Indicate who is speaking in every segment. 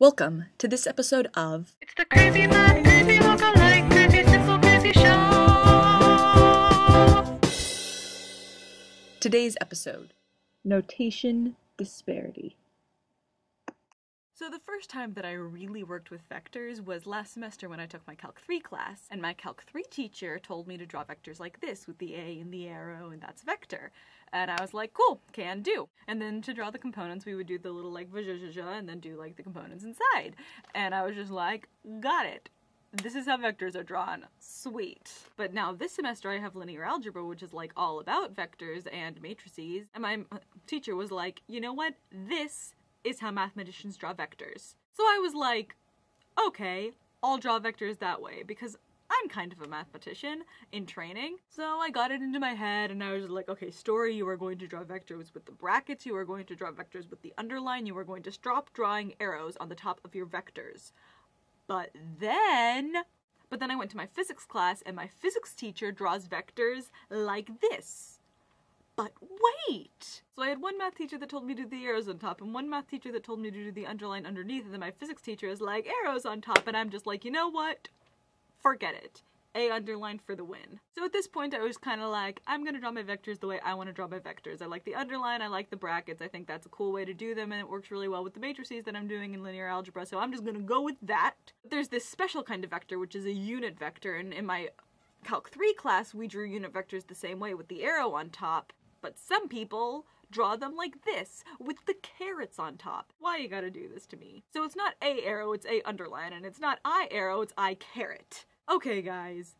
Speaker 1: Welcome to this episode of
Speaker 2: It's the Crazy Math, Crazy Lookalike, Crazy Simple, Crazy Show.
Speaker 1: today's episode, Notation Disparity.
Speaker 3: So the first time that I really worked with vectors was last semester when I took my Calc 3 class, and my Calc 3 teacher told me to draw vectors like this, with the A and the arrow, and that's vector. And I was like, cool, can do. And then to draw the components, we would do the little like vajajajah, and then do like the components inside. And I was just like, got it. This is how vectors are drawn. Sweet. But now this semester I have linear algebra, which is like all about vectors and matrices, and my teacher was like, you know what? This is how mathematicians draw vectors. So I was like, okay, I'll draw vectors that way, because I'm kind of a mathematician in training. So I got it into my head and I was like, okay, Story, you are going to draw vectors with the brackets, you are going to draw vectors with the underline, you are going to stop drawing arrows on the top of your vectors. But then I went to my physics class and my physics teacher draws vectors like this. But wait! So I had one math teacher that told me to do the arrows on top, and one math teacher that told me to do the underline underneath, and then my physics teacher is like, arrows on top, and I'm just like, you know what? Forget it. A underline for the win. So at this point I was kind of like, I'm gonna draw my vectors the way I want to draw my vectors. I like the underline, I like the brackets, I think that's a cool way to do them, and it works really well with the matrices that I'm doing in linear algebra, so I'm just gonna go with that. There's this special kind of vector, which is a unit vector, and in my Calc 3 class we drew unit vectors the same way with the arrow on top. But some people draw them like this, with the carets on top. Why you gotta do this to me? So it's not A arrow, it's A underline, and it's not I arrow, it's I caret. Okay guys,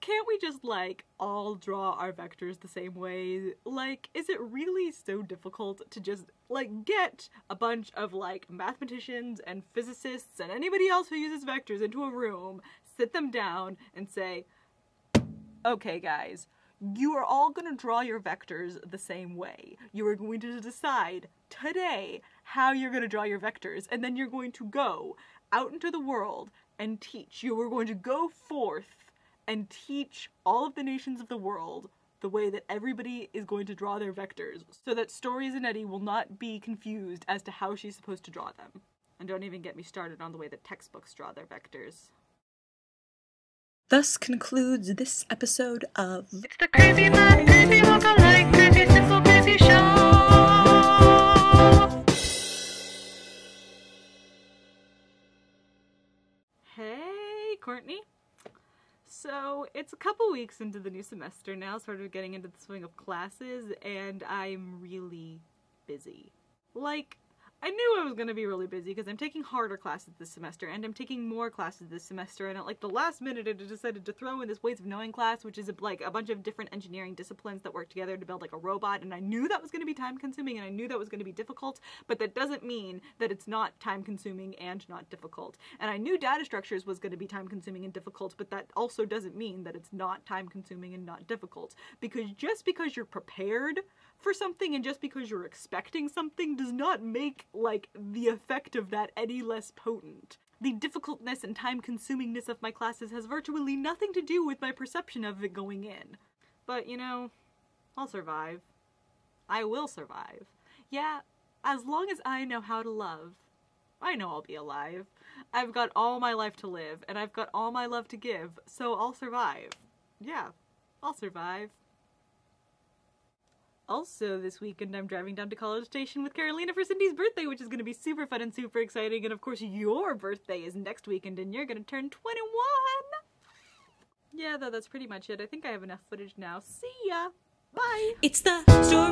Speaker 3: can't we just like all draw our vectors the same way? Like, is it really so difficult to just like get a bunch of like mathematicians and physicists and anybody else who uses vectors into a room, sit them down and say, okay guys, you are all going to draw your vectors the same way. You are going to decide today how you're going to draw your vectors, and then you're going to go out into the world and teach. You are going to go forth and teach all of the nations of the world the way that everybody is going to draw their vectors, so that Stories and Eddie will not be confused as to how she's supposed to draw them. And don't even get me started on the way that textbooks draw their vectors.
Speaker 1: Thus concludes this episode of
Speaker 2: It's the Crazy Math, Crazy Lookalike, Crazy Simple, Crazy Show.
Speaker 3: Hey, Courtney. So, it's a couple weeks into the new semester now, sort of getting into the swing of classes, and I'm really busy. Like, I knew I was going to be really busy because I'm taking harder classes this semester, and I'm taking more classes this semester, and at like the last minute I decided to throw in this Ways of Knowing class, which is like a bunch of different engineering disciplines that work together to build like a robot, and I knew that was going to be time consuming, and I knew that was going to be difficult, but that doesn't mean that it's not time consuming and not difficult. And I knew data structures was going to be time consuming and difficult, but that also doesn't mean that it's not time consuming and not difficult, because just because you're prepared for something and just because you're expecting something does not make like the effect of that any less potent. The difficultness and time-consumingness of my classes has virtually nothing to do with my perception of it going in. But, you know, I'll survive. I will survive. Yeah, as long as I know how to love, I know I'll be alive. I've got all my life to live, and I've got all my love to give, so I'll survive. Yeah, I'll survive. Also, this weekend I'm driving down to College Station with Carolina for Cindy's birthday, which is going to be super fun and super exciting, and of course your birthday is next weekend and you're going to turn 21! Yeah, though, that's pretty much it. I think I have enough footage now. See ya! Bye!
Speaker 1: It's the story